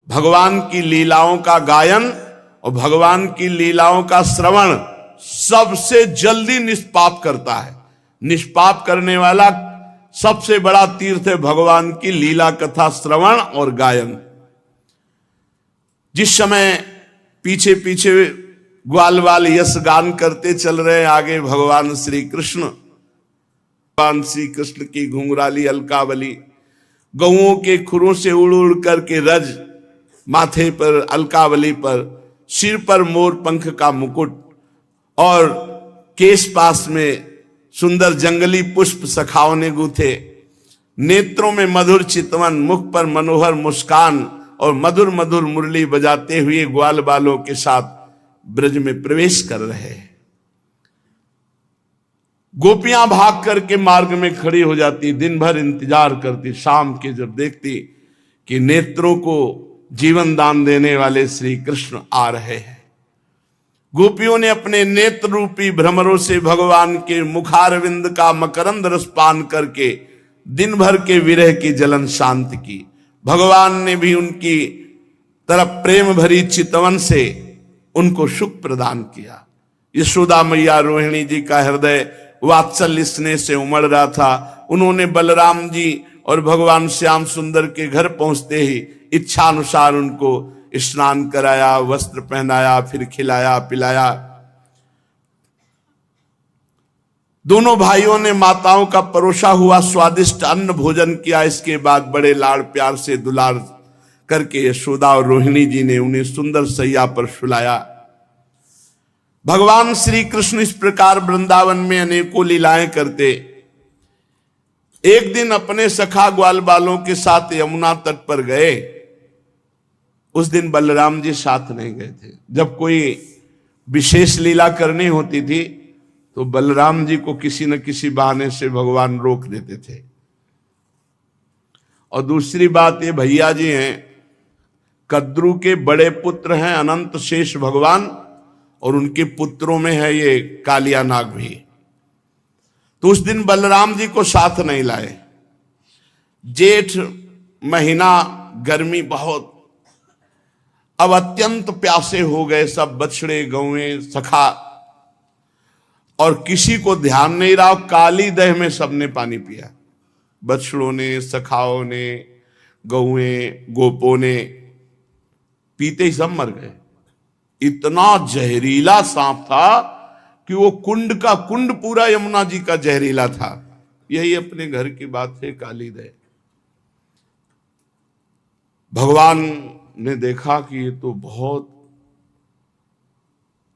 भगवान की लीलाओं का गायन और भगवान की लीलाओं का श्रवण सबसे जल्दी निष्पाप करता है। निष्पाप करने वाला सबसे बड़ा तीर्थ है भगवान की लीला कथा श्रवण और गायन। जिस समय पीछे पीछे ग्वाल वाल यश गान करते चल रहे हैं, आगे भगवान श्री कृष्ण की घुंघराली अलकावली गौओं के खुरों से उड़ उड़ करके रज, माथे पर अलकावली पर, सिर पर मोर पंख का मुकुट और केश पास में सुंदर जंगली पुष्प सखाओं ने गूथे, नेत्रों में मधुर चितवन, मुख पर मनोहर मुस्कान और मधुर मधुर मुरली बजाते हुए ग्वाल बालों के साथ ब्रज में प्रवेश कर रहे हैं। गोपियां भाग करके मार्ग में खड़ी हो जाती, दिन भर इंतजार करती, शाम के जब देखती कि नेत्रों को जीवन दान देने वाले श्री कृष्ण आ रहे हैं। गोपियों ने अपने नेत्र रूपी भ्रमरों से भगवान के मुखारविंद का मकरंद रस पान करके दिन भर के विरह की जलन शांत की। भगवान ने भी उनकी तरफ प्रेम भरी चितवन से उनको सुख प्रदान किया। यशोदा मैया रोहिणी जी का हृदय वात्सल्य स्नेह से उमड़ रहा था। उन्होंने बलराम जी और भगवान श्याम सुंदर के घर पहुंचते ही इच्छा अनुसार उनको स्नान कराया, वस्त्र पहनाया, फिर खिलाया पिलाया। दोनों भाइयों ने माताओं का परोसा हुआ स्वादिष्ट अन्न भोजन किया। इसके बाद बड़े लाड़ प्यार से दुलार करके यशोदा और रोहिणी जी ने उन्हें सुंदर सैया पर सुलाया। भगवान श्री कृष्ण इस प्रकार वृंदावन में अनेकों लीलाएं करते। एक दिन अपने सखा ग्वाल बालों के साथ यमुना तट पर गए। उस दिन बलराम जी साथ नहीं गए थे। जब कोई विशेष लीला करनी होती थी तो बलराम जी को किसी न किसी बहाने से भगवान रोक देते थे। और दूसरी बात, ये भैया जी हैं, कद्रू के बड़े पुत्र हैं अनंत शेष भगवान, और उनके पुत्रों में है ये कालिया नाग भी। तो उस दिन बलराम जी को साथ नहीं लाए। जेठ महीना, गर्मी बहुत, अब अत्यंत प्यासे हो गए सब बछड़े गौएं सखा, और किसी को ध्यान नहीं रहा। काली दह में सबने पानी पिया, बछड़ों ने, सखाओं ने, गौएं गोपों ने, पीते ही सब मर गए। इतना जहरीला सांप था कि वो कुंड का कुंड पूरा यमुना जी का जहरीला था। यही अपने घर की बात है, काली दह। भगवान ने देखा कि ये तो बहुत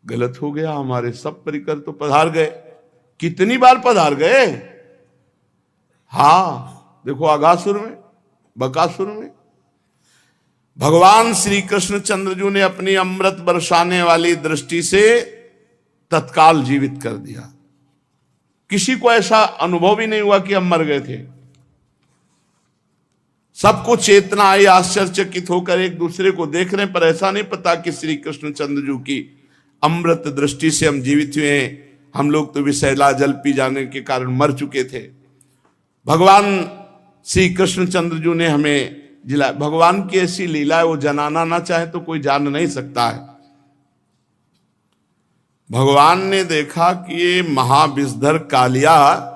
गलत हो गया, हमारे सब परिकर तो पधार गए। कितनी बार पधार गए। हाँ, देखो आगासुर में, बकासुर में भगवान श्री कृष्ण चंद्रजू ने अपनी अमृत बरसाने वाली दृष्टि से तत्काल जीवित कर दिया। किसी को ऐसा अनुभव ही नहीं हुआ कि हम मर गए थे। सबको चेतना आई, आश्चर्यचकित होकर एक दूसरे को देख रहे, पर ऐसा नहीं पता कि श्री कृष्ण चंद्रजू की अमृत दृष्टि से हम जीवित हुए हैं। हम लोग तो विषैला जल पी जाने के कारण मर चुके थे। भगवान श्री कृष्ण चंद्रजू ने हमें जिला। भगवान की ऐसी लीला है, वो जनाना ना चाहे तो कोई जान नहीं सकता है। भगवान ने देखा कि ये महाविषधर कालिया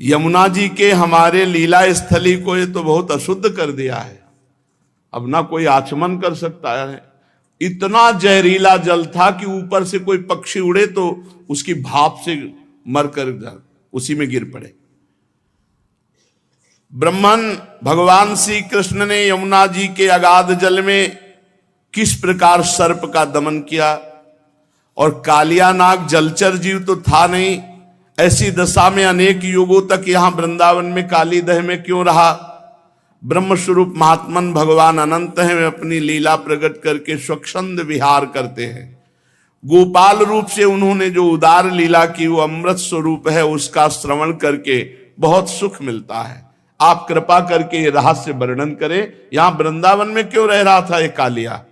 यमुना जी के हमारे लीला स्थली को ये तो बहुत अशुद्ध कर दिया है। अब ना कोई आचमन कर सकता है। इतना जहरीला जल था कि ऊपर से कोई पक्षी उड़े तो उसकी भाप से मरकर उसी में गिर पड़े। ब्रह्मन भगवान श्री कृष्ण ने यमुना जी के अगाध जल में किस प्रकार सर्प का दमन किया, और कालिया नाग जलचर जीव तो था नहीं। ऐसी दशा में अनेक युगों तक यहां वृंदावन में काली दह में क्यों रहा। ब्रह्म स्वरूप महात्मन भगवान अनंत हैं, वे अपनी लीला प्रकट करके स्वच्छंद विहार करते हैं। गोपाल रूप से उन्होंने जो उदार लीला की वो अमृत स्वरूप है, उसका श्रवण करके बहुत सुख मिलता है। आप कृपा करके ये रहस्य वर्णन करें, यहां वृंदावन में क्यों रह रहा था ये कालिया।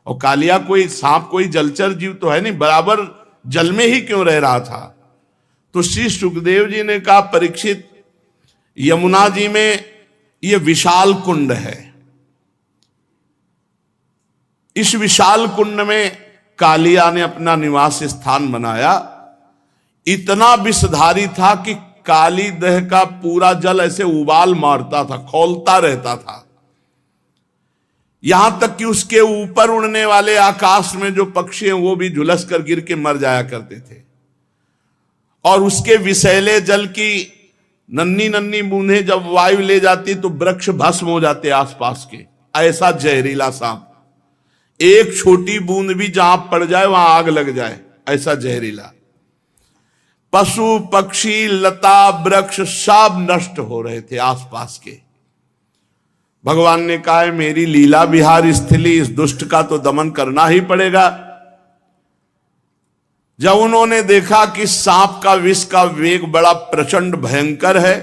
और कालिया कोई सांप, कोई जलचर जीव तो है नहीं, बराबर जल में ही क्यों रह रहा था। तो श्री सुखदेव जी ने कहा, परीक्षित, यमुना जी में ये विशाल कुंड है, इस विशाल कुंड में कालिया ने अपना निवास स्थान बनाया। इतना विषधारी था कि काली दह का पूरा जल ऐसे उबाल मारता था, खौलता रहता था। यहां तक कि उसके ऊपर उड़ने वाले आकाश में जो पक्षी हैं वो भी झुलस कर गिर के मर जाया करते थे। और उसके विषैले जल की नन्ही नन्ही बूंदें जब वायु ले जाती तो वृक्ष भस्म हो जाते आसपास के। ऐसा जहरीला सांप, एक छोटी बूंद भी जहां पड़ जाए वहां आग लग जाए, ऐसा जहरीला। पशु पक्षी लता वृक्ष सब नष्ट हो रहे थे आसपास के। भगवान ने कहा है मेरी लीला विहार स्थली, इस दुष्ट का तो दमन करना ही पड़ेगा। जब उन्होंने देखा कि सांप का विष का वेग बड़ा प्रचंड भयंकर है,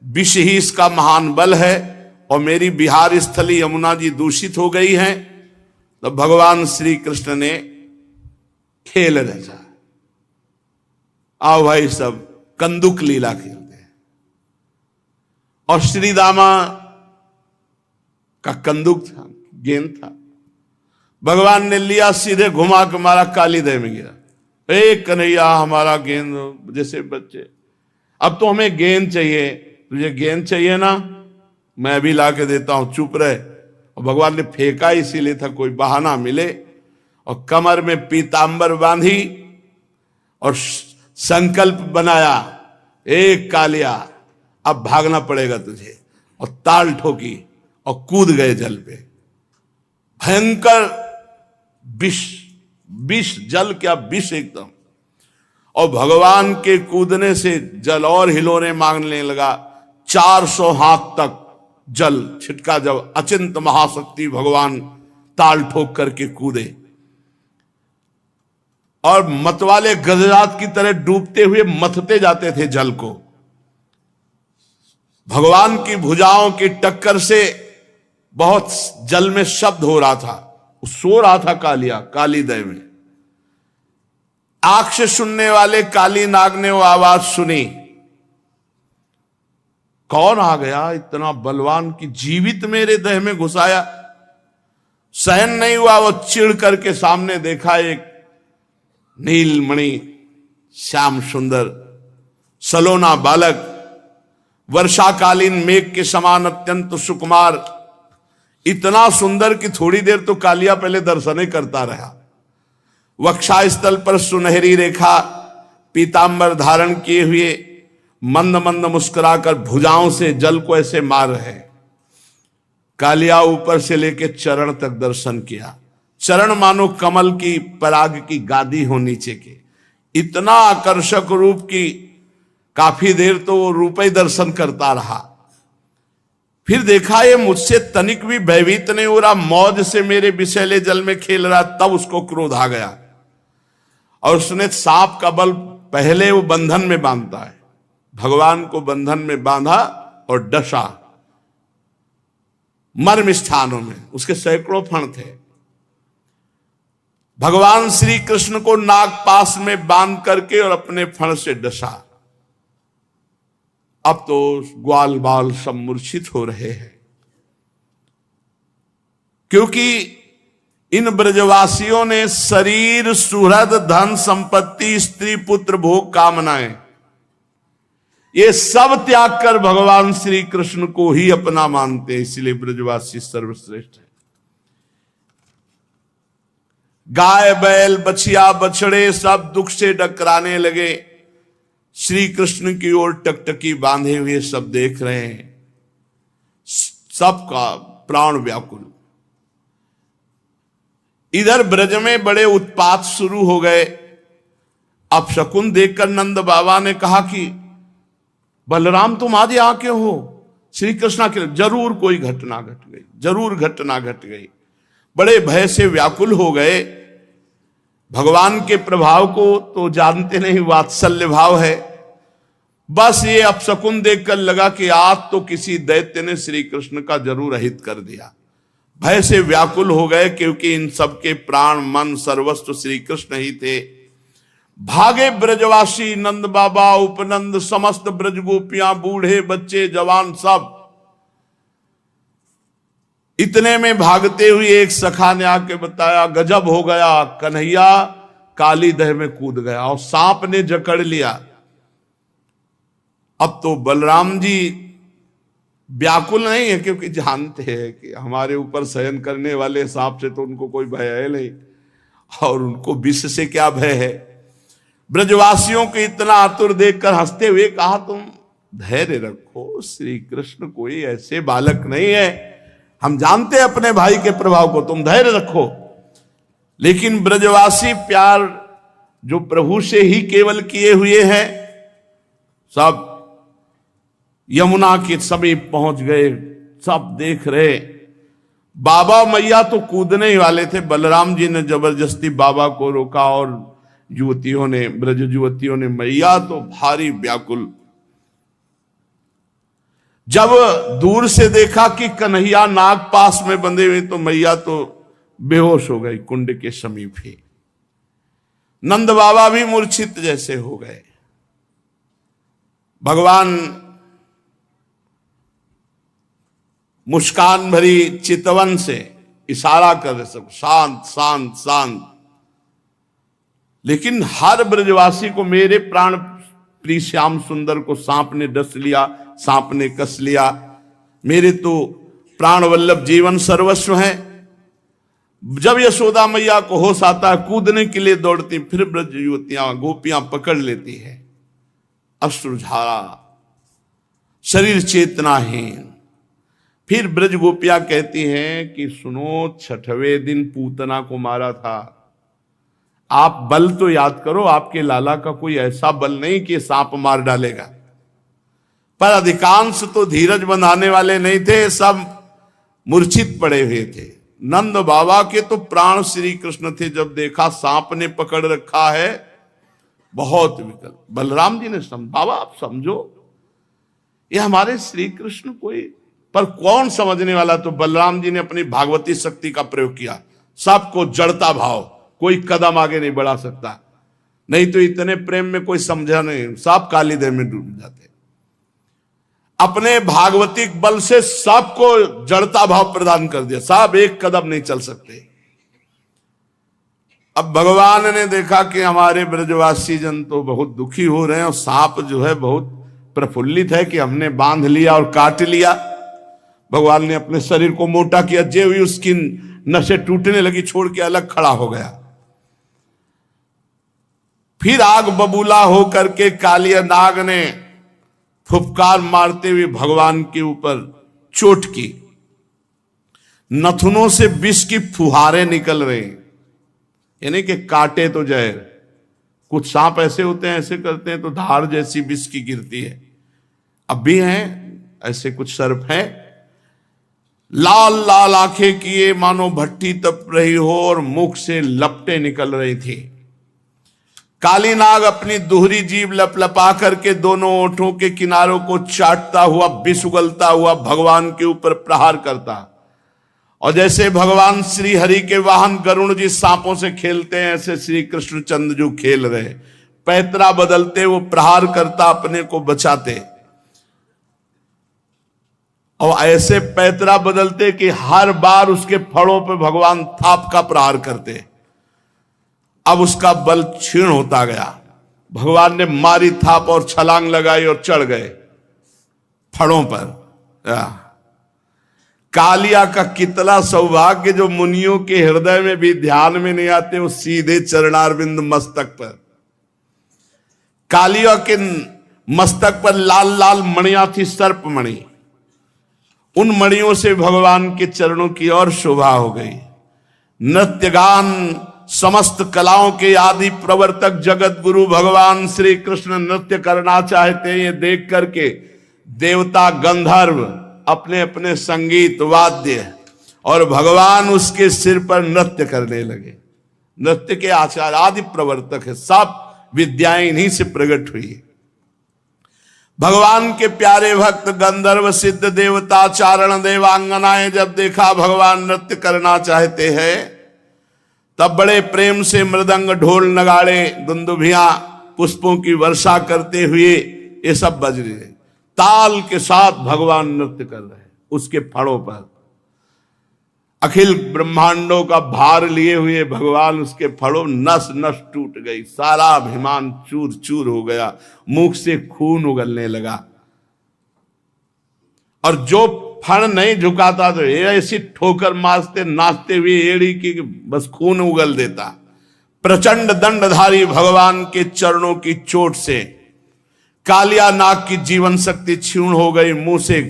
विष ही इसका महान बल है, और मेरी विहार स्थली यमुना जी दूषित हो गई है, तो भगवान श्री कृष्ण ने खेल रचा। आओ भाई सब कंदुक लीला खेलते हैं। और श्री दामा का कंदुक था, गेंद था। भगवान ने लिया, सीधे घुमा के मारा, काली दह में गिरा। कन्हैया हमारा गेंद, जैसे बच्चे, अब तो हमें गेंद चाहिए, तुझे गेंद चाहिए ना, मैं भी ला के देता हूं, चुप रहे। और भगवान ने फेंका इसीलिए था कोई बहाना मिले, और कमर में पीतांबर बांधी और संकल्प बनाया, एक कालिया अब भागना पड़ेगा तुझे, और ताल ठोकी और कूद गए जल पे। भयंकर विष, विष जल क्या विष एकदम। और भगवान के कूदने से जल और हिलोने मांगने लगा। 400 हाथ तक जल छिटका। जब अचिंत महाशक्ति भगवान ताल ठोक करके कूदे और मतवाले गजरात की तरह डूबते हुए मथते जाते थे जल को। भगवान की भुजाओं की टक्कर से बहुत जल में शब्द हो रहा था, सो रहा था कालिया काली दह में। आंख से सुनने वाले काली नाग ने वो आवाज सुनी, कौन आ गया इतना बलवान की जीवित मेरे देह में घुसाया। सहन नहीं हुआ, वो चिढ़ करके सामने देखा एक नीलमणि श्याम सुंदर सलोना बालक, वर्षाकालीन मेघ के समान अत्यंत सुकुमार, इतना सुंदर कि थोड़ी देर तो कालिया पहले दर्शने करता रहा। वक्षास्थल पर सुनहरी रेखा, पीतांबर धारण किए हुए, मंद मंद मुस्कुराकर भुजाओं से जल को ऐसे मार रहे। कालिया ऊपर से लेके चरण तक दर्शन किया। चरण मानो कमल की पराग की गादी हो नीचे के, इतना आकर्षक रूप की काफी देर तो वो रूप ही दर्शन करता रहा। फिर देखा ये मुझसे तनिक भी भयभीत नहीं हो रहा, मौज से मेरे विषैले जल में खेल रहा। तब उसको क्रोध आ गया और उसने सांप का बल पहले वो बंधन में बांधता है, भगवान को बंधन में बांधा और डसा मर्म स्थानों में। उसके सैकड़ों फण थे। भगवान श्री कृष्ण को नागपाश में बांध करके और अपने फण से डसा। अब तो ग्वाल बाल सब मूर्छित हो रहे हैं, क्योंकि इन ब्रजवासियों ने शरीर सुहृद धन संपत्ति स्त्री पुत्र भोग कामनाएं ये सब त्याग कर भगवान श्री कृष्ण को ही अपना मानते हैं। इसलिए ब्रजवासी सर्वश्रेष्ठ है। गाय बैल बछिया बछड़े सब दुख से डकराने लगे। श्री कृष्ण की ओर टकटकी बांधे हुए सब देख रहे हैं, सबका प्राण व्याकुल। इधर ब्रज में बड़े उत्पात शुरू हो गए। अब शकुन देखकर नंद बाबा ने कहा कि बलराम तुम आज यहाँ क्यों हो? श्री कृष्ण के जरूर कोई घटना घट गई, जरूर घटना घट गई। बड़े भय से व्याकुल हो गए। भगवान के प्रभाव को तो जानते नहीं, वात्सल्य भाव है। बस ये अपशकुन देखकर लगा कि आज तो किसी दैत्य ने श्री कृष्ण का जरूर अहित कर दिया। भय से व्याकुल हो गए, क्योंकि इन सबके प्राण मन सर्वस्व श्री कृष्ण ही थे। भागे ब्रजवासी, नंद बाबा, उपनंद, समस्त ब्रज गोपियां, बूढ़े बच्चे जवान सब। इतने में भागते हुए एक सखा ने आके बताया, गजब हो गया, कन्हैया काली दह में कूद गया और सांप ने जकड़ लिया। अब तो बलराम जी व्याकुल नहीं है, क्योंकि जानते हैं कि हमारे ऊपर शयन करने वाले सांप से तो उनको कोई भय है नहीं, और उनको विष से क्या भय है। ब्रजवासियों को इतना आतुर देखकर हंसते हुए कहा, तुम धैर्य रखो, श्री कृष्ण कोई ऐसे बालक नहीं है, हम जानते हैं अपने भाई के प्रभाव को, तुम धैर्य रखो। लेकिन ब्रजवासी प्यार जो प्रभु से ही केवल किए हुए हैं, सब यमुना के समीप पहुंच गए, सब देख रहे। बाबा मैया तो कूदने ही वाले थे, बलराम जी ने जबरदस्ती बाबा को रोका, और युवतियों ने, ब्रज युवतियों ने, मैया तो भारी व्याकुल। जब दूर से देखा कि कन्हैया नाग पास में बंधे हुए, तो मैया तो बेहोश हो गई कुंड के समीप ही। नंद बाबा भी मूर्छित जैसे हो गए। भगवान मुस्कान भरी चितवन से इशारा कर रहे, सब शांत शांत शांत। लेकिन हर ब्रजवासी को, मेरे प्राण प्रिय श्याम सुंदर को सांप ने डस लिया, सांप ने कस लिया, मेरे तो प्राण वल्लभ जीवन सर्वस्व है। जब यशोदा मैया को होश आता है, कूदने के लिए दौड़ती, फिर ब्रज युवतियां गोपियां पकड़ लेती है, अश्रुधारा, शरीर चेतनाहीन। फिर ब्रज गोपियां कहती हैं कि सुनो, छठवें दिन पूतना को मारा था, आप बल तो याद करो, आपके लाला का कोई ऐसा बल नहीं कि सांप मार डालेगा। पर अधिकांश तो धीरज बंधाने वाले नहीं थे, सब मूर्छित पड़े हुए थे। नंद बाबा के तो प्राण श्री कृष्ण थे, जब देखा सांप ने पकड़ रखा है, बहुत विकल। बलराम जी ने बाबा आप समझो, ये हमारे श्री कृष्ण कोई, पर कौन समझने वाला। तो बलराम जी ने अपनी भागवती शक्ति का प्रयोग किया, सबको जड़ता भाव, कोई कदम आगे नहीं बढ़ा सकता, नहीं तो इतने प्रेम में कोई समझा नहीं, सब काली दह में डूब जाते। अपने भागवतिक बल से सबको जड़ता भाव प्रदान कर दिया, सब एक कदम नहीं चल सकते। अब भगवान ने देखा कि हमारे ब्रजवासी जन तो बहुत दुखी हो रहे हैं, और सांप जो है बहुत प्रफुल्लित है कि हमने बांध लिया और काट लिया। भगवान ने अपने शरीर को मोटा किया, जे हुई उसकी नसें टूटने लगी, छोड़ के अलग खड़ा हो गया। फिर आग बबूला होकर के कालिया नाग ने फुफकार मारते हुए भगवान के ऊपर चोट की, नथुनों से विष की फुहारें निकल रहे, यानी कि काटे तो जहर। कुछ सांप ऐसे होते हैं, ऐसे करते हैं तो धार जैसी विष की गिरती है। अब भी हैं ऐसे कुछ सर्प हैं, लाल लाल आंखें किए मानो भट्टी तप रही हो, और मुख से लपटें निकल रही थी। काली नाग अपनी दोहरी जीभ लपलपा करके दोनों ओठों के किनारों को चाटता हुआ, विष उगलता हुआ भगवान के ऊपर प्रहार करता। और जैसे भगवान श्री हरि के वाहन गरुण जी सांपों से खेलते हैं, ऐसे श्री कृष्णचंद्र जो खेल रहे, पैतरा बदलते वो प्रहार करता, अपने को बचाते। और ऐसे पैतरा बदलते कि हर बार उसके फड़ों पे भगवान थाप का प्रहार करते। अब उसका बल क्षीण होता गया। भगवान ने मारी थाप और छलांग लगाई और चढ़ गए फड़ों पर। कालिया का कितना सौभाग्य, जो मुनियों के हृदय में भी ध्यान में नहीं आते, वो सीधे चरणारविंद मस्तक पर। कालिया के मस्तक पर लाल लाल मणियां थी, सर्प मणि। उन मणियों से भगवान के चरणों की और शोभा हो गई। नृत्य गान समस्त कलाओं के आदि प्रवर्तक जगत गुरु भगवान श्री कृष्ण नृत्य करना चाहते हैं। ये देख करके देवता गंधर्व अपने अपने संगीत वाद्य और भगवान उसके सिर पर नृत्य करने लगे। नृत्य के आचार्य आदि प्रवर्तक है, सब विद्याएं इन्हीं से प्रकट हुई। भगवान के प्यारे भक्त गंधर्व सिद्ध देवता चारण देवांगनाएं जब देखा भगवान नृत्य करना चाहते हैं, तब बड़े प्रेम से मृदंग ढोल नगाड़े दुंदुभियां पुष्पों की वर्षा करते हुए ये सब बज रहे, ताल के साथ भगवान नृत्य कर रहे उसके फड़ों पर। अखिल ब्रह्मांडों का भार लिए हुए भगवान उसके फड़ों, नस नस टूट गई, सारा अभिमान चूर चूर हो गया, मुख से खून उगलने लगा। और जो फण नहीं झुकाता तो ऐसी ठोकर मारते नाचते हुए एड़ी की बस खून उगल देता। प्रचंड दंडधारी भगवान के चरणों की चोट से कालिया नाग की जीवन शक्ति क्षीण हो गई, मुंह से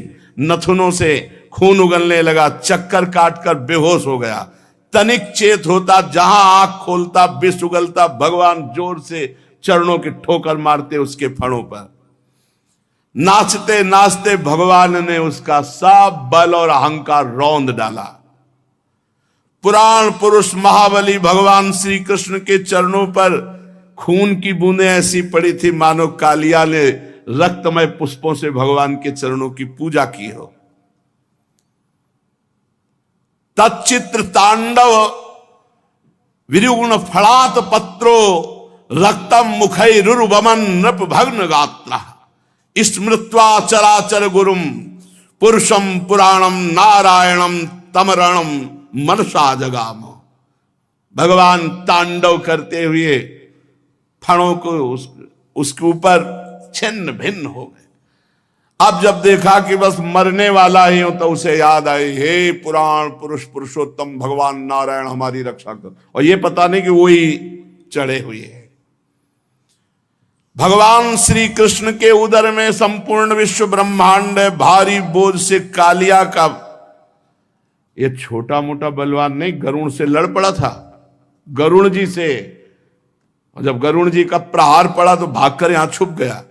नथुनों से खून उगलने लगा, चक्कर काटकर बेहोश हो गया। तनिक चेत होता, जहां आंख खोलता विष उगलता, भगवान जोर से चरणों की ठोकर मारते उसके फणों पर। नाचते नाचते भगवान ने उसका सब बल और अहंकार रौंद डाला। पुराण पुरुष महाबली भगवान श्री कृष्ण के चरणों पर खून की बूंदें ऐसी पड़ी थी मानो कालिया ने रक्तमय पुष्पों से भगवान के चरणों की पूजा की हो। तच्चित्र तांडव विरुगुण फलात पत्रो रक्तम मुखैरुर्वमन नृप भग्न गात्र स्मृत्वा चराचर गुरुम पुरुषम पुराणम नारायणम तमरणम मनसा जगाम। भगवान तांडव करते हुए फणों को उसके ऊपर छिन्न भिन्न हो गए। अब जब देखा कि बस मरने वाला ही हो तो उसे याद आई, हे पुराण पुरुष पुरुषोत्तम भगवान नारायण हमारी रक्षा कर। और ये पता नहीं कि वही चढ़े हुए हैं। भगवान श्री कृष्ण के उदर में संपूर्ण विश्व ब्रह्मांड भारी बोझ से कालिया का ये छोटा मोटा बलवान नहीं, गरुण से लड़ पड़ा था, गरुण जी से। और जब गरुण जी का प्रहार पड़ा तो भागकर यहां छुप गया।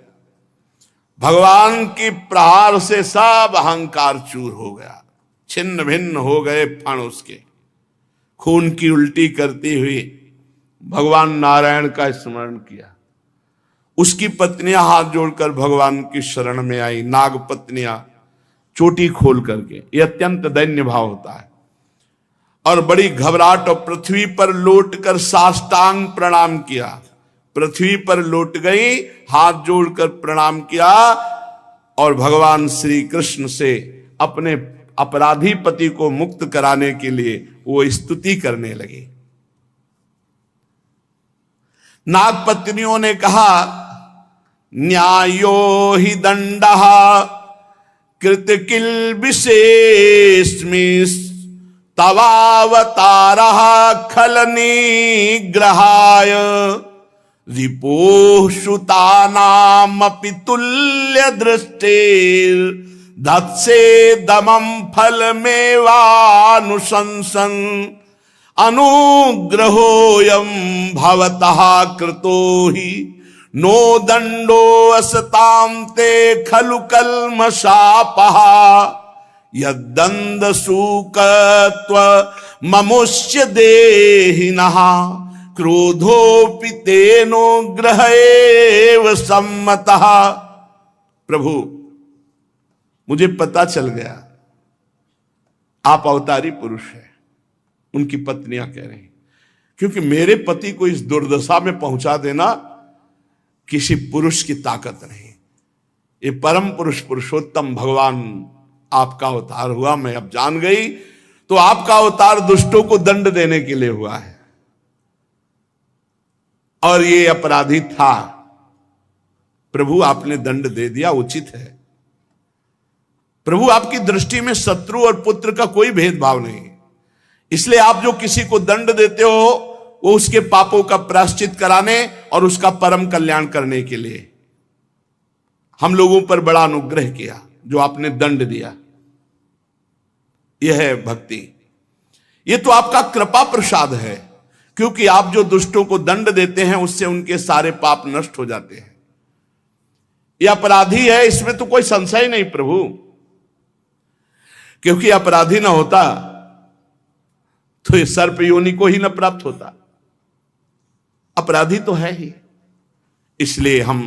भगवान की प्रहार से सब अहंकार चूर हो गया, छिन्न भिन्न हो गए फण उसके। खून की उल्टी करती हुई भगवान नारायण का स्मरण किया। उसकी पत्नियां हाथ जोड़कर भगवान की शरण में आई, नाग पत्नियां चोटी खोल करके। यह अत्यंत दैन्य भाव होता है। और बड़ी घबराहट और पृथ्वी पर लौटकर साष्टांग प्रणाम किया। पृथ्वी पर लौट गई, हाथ जोड़कर प्रणाम किया और भगवान श्री कृष्ण से अपने अपराधी पति को मुक्त कराने के लिए वो स्तुति करने लगी। नाग पत्नियों ने कहा, न्यायो हि दंडः कृत किल विशेषमिस् तवावतारः खल निग्रहाय रिपोः श्रुतानामपि तुल्य दृष्टिर् धत्से दमं फलमेवानुशंसन अनुग्रहोऽयं भवतः कृतो हि नो दंडो असतां ते खलु कल्मषापः यद्दंड सूकत्व ममुष्य देहिनः क्रोधोपि तेनो ग्रहेव सम्मतः। प्रभु, मुझे पता चल गया आप अवतारी पुरुष हैं। उनकी पत्नियां कह रही, क्योंकि मेरे पति को इस दुर्दशा में पहुंचा देना किसी पुरुष की ताकत नहीं। ये परम पुरुष पुरुषोत्तम भगवान आपका अवतार हुआ। मैं अब जान गई, तो आपका अवतार दुष्टों को दंड देने के लिए हुआ है। और ये अपराधी था, प्रभु आपने दंड दे दिया, उचित है। प्रभु आपकी दृष्टि में शत्रु और पुत्र का कोई भेदभाव नहीं, इसलिए आप जो किसी को दंड देते हो वो उसके पापों का प्रायश्चित कराने और उसका परम कल्याण करने के लिए। हम लोगों पर बड़ा अनुग्रह किया जो आपने दंड दिया। यह है भक्ति। यह तो आपका कृपा प्रसाद है, क्योंकि आप जो दुष्टों को दंड देते हैं उससे उनके सारे पाप नष्ट हो जाते हैं। यह अपराधी है, इसमें तो कोई संशय नहीं प्रभु, क्योंकि अपराधी ना होता तो ये सर्प योनि को ही न प्राप्त होता। अपराधी तो है ही। इसलिए हम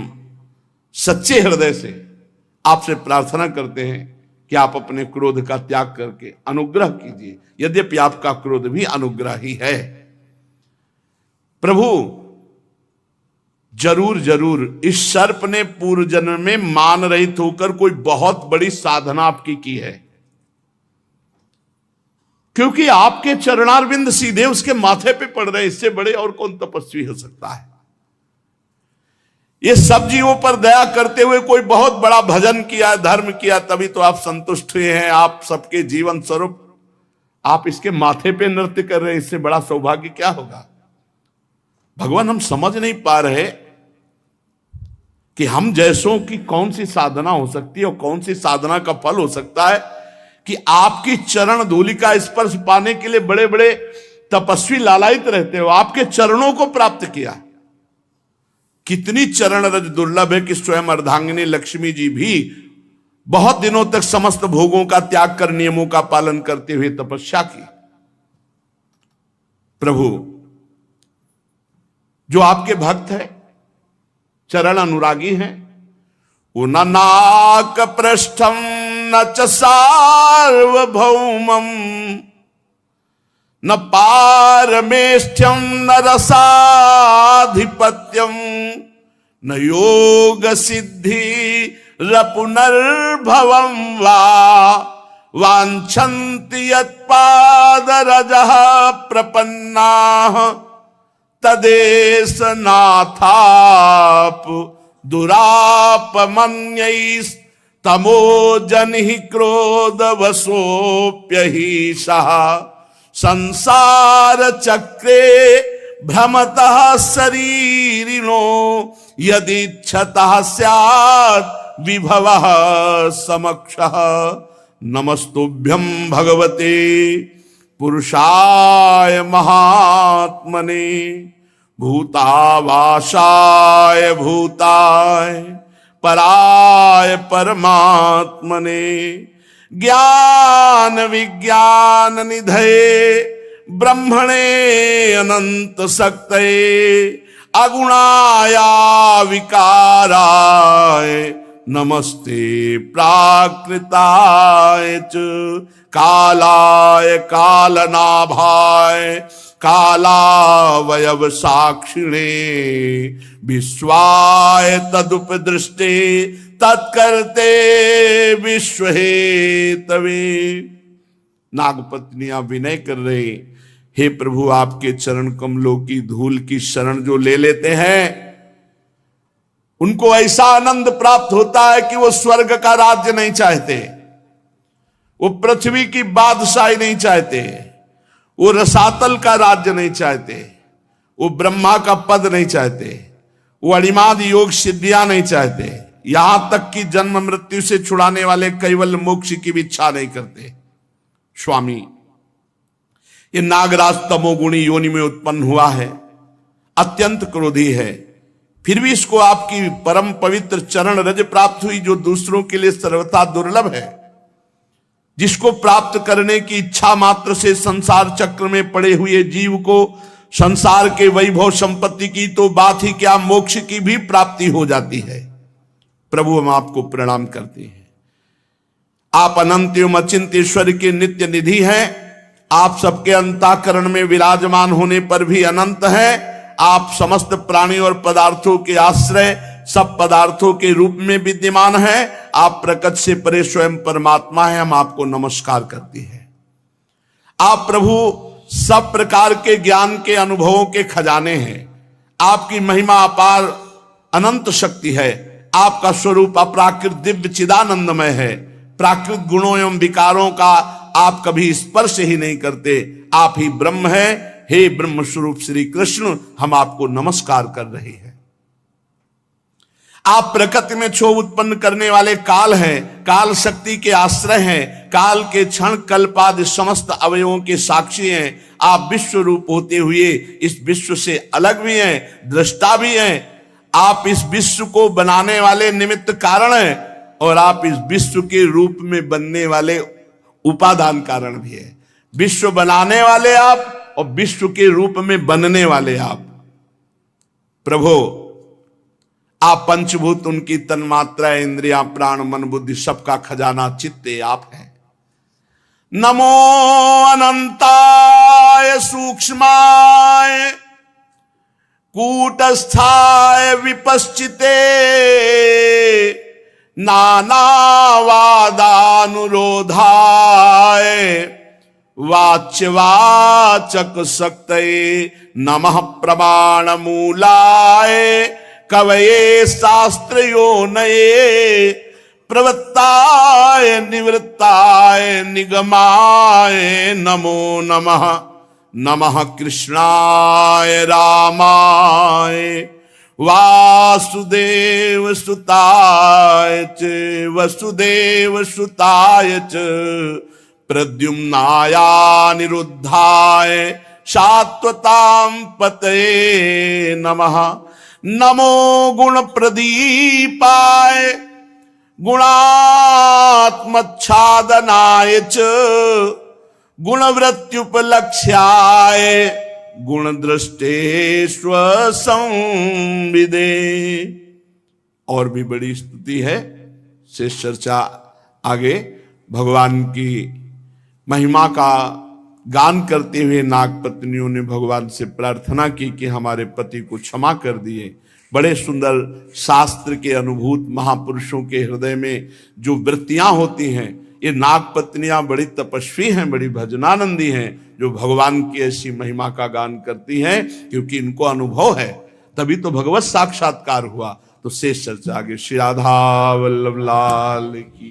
सच्चे हृदय से आपसे प्रार्थना करते हैं कि आप अपने क्रोध का त्याग करके अनुग्रह कीजिए। यद्यपि आपका क्रोध भी अनुग्रह ही है। प्रभु, जरूर जरूर इस सर्प ने पूर्व जन्म में मान रहित होकर कोई बहुत बड़ी साधना आपकी की है। क्योंकि आपके चरणारविंद सीधे उसके माथे पे पड़ रहे, इससे बड़े और कौन तपस्वी हो सकता है। ये सब जीवों पर दया करते हुए कोई बहुत बड़ा भजन किया, धर्म किया, तभी तो आप संतुष्ट हुए हैं। आप सबके जीवन स्वरूप आप इसके माथे पे नृत्य कर रहे हैं, इससे बड़ा सौभाग्य क्या होगा। भगवान, हम समझ नहीं पा रहे कि हम जैसों की कौन सी साधना हो सकती है और कौन सी साधना का फल हो सकता है कि आपकी चरण धूलि का स्पर्श पाने के लिए बड़े बड़े तपस्वी लालायित रहते हो। आपके चरणों को प्राप्त किया। कितनी चरण रज दुर्लभ है कि स्वयं अर्धांगिनी लक्ष्मी जी भी बहुत दिनों तक समस्त भोगों का त्याग कर नियमों का पालन करते हुए तपस्या की। प्रभु, जो आपके भक्त है, चरण अनुरागी हैं, वो न नाक पृष्ठम न च सार्वभौमम न पारमेष्ठ्यम न रसाधिपत्यम न योग सिद्धि रपुनर्भवम वा वांछन्ति यत्पादरजः प्रपन्नाः तदेश नाथाप दुरापमन्यैस्तमोजनिः क्रोधवशोऽप्यहीशः संसार चक्रे भ्रमतः शरीरिणो यदिच्छतः स्यात् विभवः समक्षः। नमस्तुभ्यं भगवते पुरुषाय महात्मने भूतावासाय भूताय पराय परमात्मने ज्ञान विज्ञान निधये ब्रह्मणे अनंत शक्तये अगुणाया विकाराय नमस्ते प्राकृताय च कालाय कालनाभाय कालावयव साक्षिणे विश्वाय तदुपदृष्टे तत्कर्ते विश्वहेतवे। नागपत्नियां विनय कर रहे, हे प्रभु, आपके चरण कमलों की धूल की शरण जो ले लेते हैं उनको ऐसा आनंद प्राप्त होता है कि वो स्वर्ग का राज्य नहीं चाहते, वो पृथ्वी की बादशाही नहीं चाहते, वो रसातल का राज्य नहीं चाहते, वो ब्रह्मा का पद नहीं चाहते, वो अणिमाद योग सिद्धियां नहीं चाहते, यहां तक कि जन्म मृत्यु से छुड़ाने वाले कैवल मोक्ष की भी इच्छा नहीं करते। स्वामी, ये नागराज तमोगुणी योनि में उत्पन्न हुआ है, अत्यंत क्रोधी है, फिर भी इसको आपकी परम पवित्र चरण रज प्राप्त हुई, जो दूसरों के लिए सर्वथा दुर्लभ है, जिसको प्राप्त करने की इच्छा मात्र से संसार चक्र में पड़े हुए जीव को संसार के वैभव संपत्ति की तो बात ही क्या, मोक्ष की भी प्राप्ति हो जाती है। प्रभु, हम आपको प्रणाम करते हैं। आप अनंत एवं अचिंत्य ईश्वर के नित्य निधि हैं। आप सबके अंतःकरण में विराजमान होने पर भी अनंत हैं। आप समस्त प्राणी और पदार्थों के आश्रय, सब पदार्थों के रूप में विद्यमान हैं। आप प्रकट से परे स्वयं परमात्मा हैं। हम आपको नमस्कार करते हैं। आप प्रभु सब प्रकार के ज्ञान के अनुभवों के खजाने हैं। आपकी महिमा अपार अनंत शक्ति है। आपका स्वरूप अपराकृत दिव्य चिदानंदमय है। प्राकृत गुणों एवं विकारों का आप कभी स्पर्श ही नहीं करते। आप ही ब्रह्म हैं। हे ब्रह्म स्वरूप श्री कृष्ण, हम आपको नमस्कार कर रहे हैं। आप प्रकृति में क्षोभ उत्पन्न करने वाले काल हैं, काल शक्ति के आश्रय हैं, काल के क्षण कल्पादि समस्त अवयवों के साक्षी हैं। आप विश्व रूप होते हुए इस विश्व से अलग भी हैं, दृष्टा भी हैं। आप इस विश्व को बनाने वाले निमित्त कारण हैं और आप इस विश्व के रूप में बनने वाले उपादान कारण भी है। विश्व बनाने वाले आप और विश्व के रूप में बनने वाले आप। प्रभु, आप पंचभूत, उनकी तन्मात्रा, इंद्रियां, प्राण, मन, बुद्धि, सबका खजाना चित्ते आप हैं। नमो अनंताय सूक्ष्माय कूटस्थाय विपश्चिते नानावादानुरोधाय वाच्यवाचक शक्तये नमः प्रमाण मूलाय कवये शास्त्रयोनये प्रवृत्ताय निवृत्ताय निगमाय नमो नमः। नमः कृष्णाय रामाय वासुदेव सुताय च वसुदेव सुताय च प्रद्युम्नाया निरुद्धाय शाश्वतां पतये नमः। नमो गुण प्रदीपाय गुणात्मच्छादनाय च गुणवृत्त्युपलक्ष्याय गुणदृष्टेष्व संविदे। और भी बड़ी स्तुति है, शेष चर्चा आगे। भगवान की महिमा का गान करते हुए नाग पत्नियों ने भगवान से प्रार्थना की कि हमारे पति को क्षमा कर दिए। बड़े सुंदर शास्त्र के अनुभूत महापुरुषों के हृदय में जो वृत्तियां होती हैं, ये नाग पत्नियां बड़ी तपस्वी हैं, बड़ी भजनानंदी हैं, जो भगवान की ऐसी महिमा का गान करती हैं, क्योंकि इनको अनुभव है, तभी तो भगवत साक्षात्कार हुआ। तो शेष चर्चा आगे। श्री राधा वल्लभ लाल की।